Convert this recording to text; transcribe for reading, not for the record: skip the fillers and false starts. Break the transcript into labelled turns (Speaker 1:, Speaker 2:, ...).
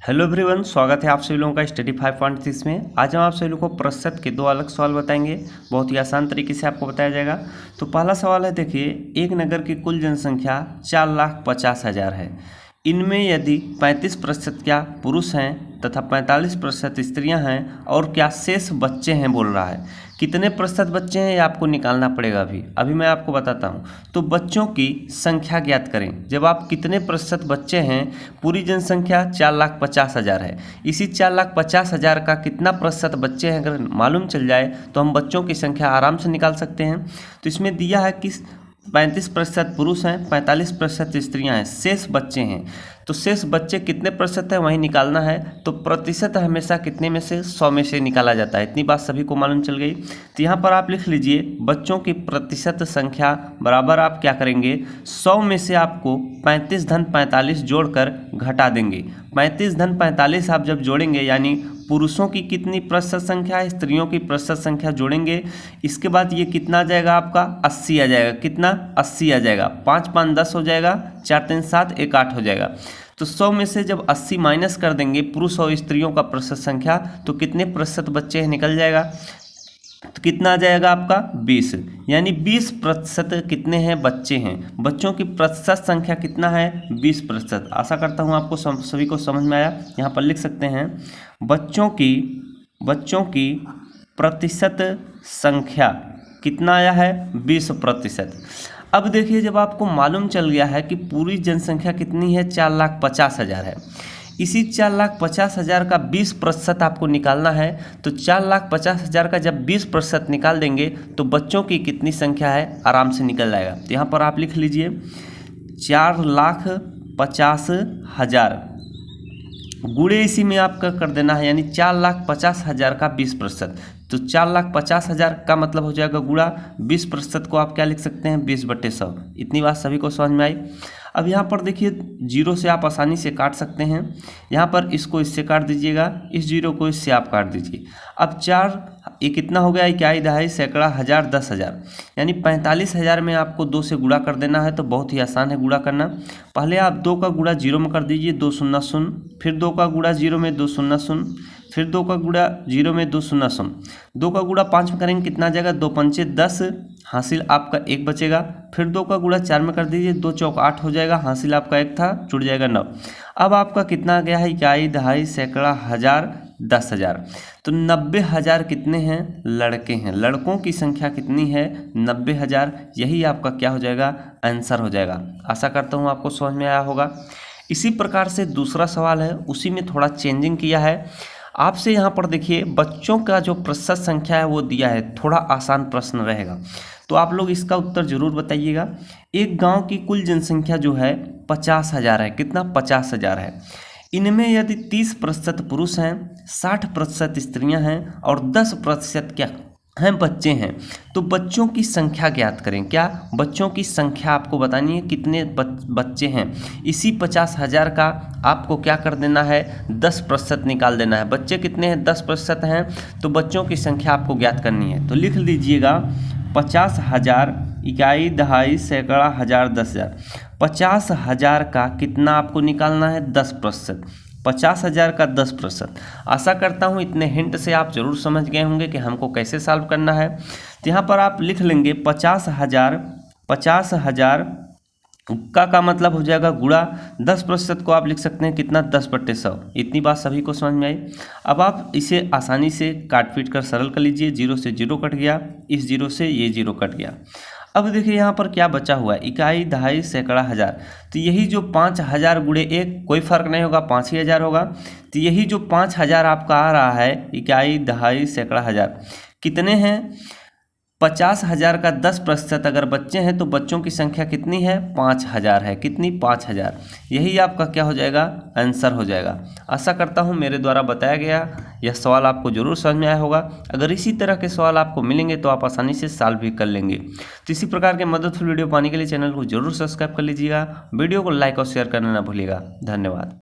Speaker 1: Hello everyone, स्वागत है आप सभी लोगों का स्टडी 5.6 में। आज हम आप सभी लोगों को प्रतिशत के दो अलग सवाल बताएंगे। बहुत ही आसान तरीके से आपको बताया जाएगा। तो पहला सवाल है, देखिए, एक नगर की कुल जनसंख्या 4,50,000 है। इनमें यदि 35% क्या पुरुष हैं तथा 45% स्त्रियां हैं और क्या शेष बच्चे हैं बोल रहा है। कितने प्रतिशत बच्चे हैं ये आपको निकालना पड़ेगा। अभी मैं आपको बताता हूँ। तो बच्चों की संख्या ज्ञात करें। जब आप कितने प्रतिशत बच्चे हैं, पूरी जनसंख्या 4,50,000 है। इसी 4,50,000 का कितना प्रतिशत बच्चे हैं अगर मालूम चल जाए तो हम बच्चों की संख्या आराम से निकाल सकते हैं। तो इसमें दिया है कि 35% पुरुष हैं, 45% स्त्रियां हैं, शेष बच्चे हैं। तो शेष बच्चे कितने प्रतिशत है वही निकालना है। तो प्रतिशत हमेशा कितने में से 100 में से निकाला जाता है। इतनी बात सभी को मालूम चल गई। तो यहाँ पर आप लिख लीजिए, बच्चों की प्रतिशत संख्या बराबर आप क्या करेंगे, 100 में से आपको 35 धन 45 जोड़कर घटा देंगे। 35 धन 45 आप जब जोड़ेंगे यानी पुरुषों की कितनी प्रतिशत संख्या है, स्त्रियों की प्रतिशत संख्या जोड़ेंगे। इसके बाद ये कितना आ जाएगा आपका, 80 आ जाएगा। कितना, 80 आ जाएगा। 5 5 10 हो जाएगा, 4 3 7 1 8 हो जाएगा। तो 100 में से जब 80 माइनस कर देंगे पुरुष और स्त्रियों का प्रतिशत संख्या, तो कितने प्रतिशत बच्चे हैं निकल जाएगा। तो कितना आ जाएगा आपका, 20। यानी 20% कितने हैं, बच्चे हैं। बच्चों की प्रतिशत संख्या कितना है, 20%। आशा करता हूँ आपको सभी को समझ में आया। यहाँ पर लिख सकते हैं, बच्चों की प्रतिशत संख्या कितना आया है, 20%। अब देखिए, जब आपको मालूम चल गया है कि पूरी जनसंख्या कितनी है, 4,50,000 है। इसी 4,50,000 का 20% आपको निकालना है। तो 4,50,000 का जब 20% निकाल देंगे तो बच्चों की कितनी संख्या है आराम से निकल जाएगा। तो यहाँ पर आप लिख लीजिए 4,50,000 गुणे इसी में आपका कर देना है, यानी 4,50,000 का 20%। तो 4,50,000 का मतलब हो जाएगा गुणा 20% को आप क्या लिख सकते हैं, 20/100। इतनी बात सभी को समझ में आई। अब यहाँ पर देखिए, जीरो से आप आसानी से काट सकते हैं। यहाँ पर इसको इससे काट दीजिएगा, इस जीरो को इससे आप काट दीजिए। अब 4 ये कितना हो गया, इकाई दहाई सैकड़ा हज़ार 10,000, यानी 45,000 में आपको 2 से गुणा कर देना है। तो बहुत ही आसान है गुणा करना। पहले आप 2 का गुणा जीरो में कर दीजिए, 2 0 0, फिर 2 का गुणा जीरो में 2 0 0, फिर 2 का गुणा जीरो में 2 0 0, 2 का गुणा 5 में करेंगे कितना आ जाएगा, 2 पंचे 10, हासिल आपका 1 बचेगा। फिर 2 का गुणा 4 में कर दीजिए, 2 चौक 8 हो जाएगा, हासिल आपका 1 था, जुड़ जाएगा 9। अब आपका कितना आ गया है, इकाई दहाई सैकड़ा हज़ार 10,000। तो 90,000 कितने हैं, लड़के हैं। लड़कों की संख्या कितनी है, 90,000। यही आपका क्या हो जाएगा, आंसर हो जाएगा। आशा करता हूँ आपको समझ में आया होगा। इसी प्रकार से दूसरा सवाल है, उसी में थोड़ा चेंजिंग किया है आपसे। यहाँ पर देखिए, बच्चों का जो प्रतिशत संख्या है वो दिया है। थोड़ा आसान प्रश्न रहेगा, तो आप लोग इसका उत्तर जरूर बताइएगा। एक गांव की कुल जनसंख्या जो है 50,000 है। कितना, 50,000 है। इनमें यदि 30% पुरुष हैं, 60% स्त्रियां हैं और 10% क्या हैं, बच्चे हैं। तो बच्चों की संख्या ज्ञात करें। क्या, बच्चों की संख्या आपको बतानी है, कितने बच्चे हैं। इसी 50,000 का आपको क्या कर देना है, 10% निकाल देना है। बच्चे कितने हैं, 10% हैं। तो बच्चों की संख्या आपको ज्ञात करनी है। तो लिख लीजिएगा 50,000 इकाई दहाई सैकड़ा हज़ार 10,000। 50,000 का कितना आपको निकालना है, 10%। 50,000 का 10%। आशा करता हूँ इतने हिंट से आप जरूर समझ गए होंगे कि हमको कैसे सॉल्व करना है। तो यहाँ पर आप लिख लेंगे 50,000 का मतलब हो जाएगा गुणा 10% को आप लिख सकते हैं कितना, 10/100। इतनी बात सभी को समझ में आई। अब आप इसे आसानी से काट पीट कर सरल कर लीजिए। 0 से 0 कट गया, इस 0 से ये 0 कट गया। अब देखिए यहाँ पर क्या बचा हुआ है, इकाई दहाई सैकड़ा हज़ार। तो यही जो 5,000 गुणे 1, कोई फर्क नहीं होगा, 5 ही हज़ार होगा। तो यही जो 5,000 आपका आ रहा है, इकाई दहाई सैकड़ा हज़ार, कितने हैं, 50,000 का 10% अगर बच्चे हैं तो बच्चों की संख्या कितनी है, 5,000 है। कितनी, 5,000। यही आपका क्या हो जाएगा, आंसर हो जाएगा। आशा करता हूँ मेरे द्वारा बताया गया यह सवाल आपको जरूर समझ में आया होगा। अगर इसी तरह के सवाल आपको मिलेंगे तो आप आसानी से सॉल्व भी कर लेंगे। तो इसी प्रकार के मददफुल वीडियो पाने के लिए चैनल को जरूर सब्सक्राइब कर लीजिएगा। वीडियो को लाइक और शेयर करना ना भूलिएगा। धन्यवाद।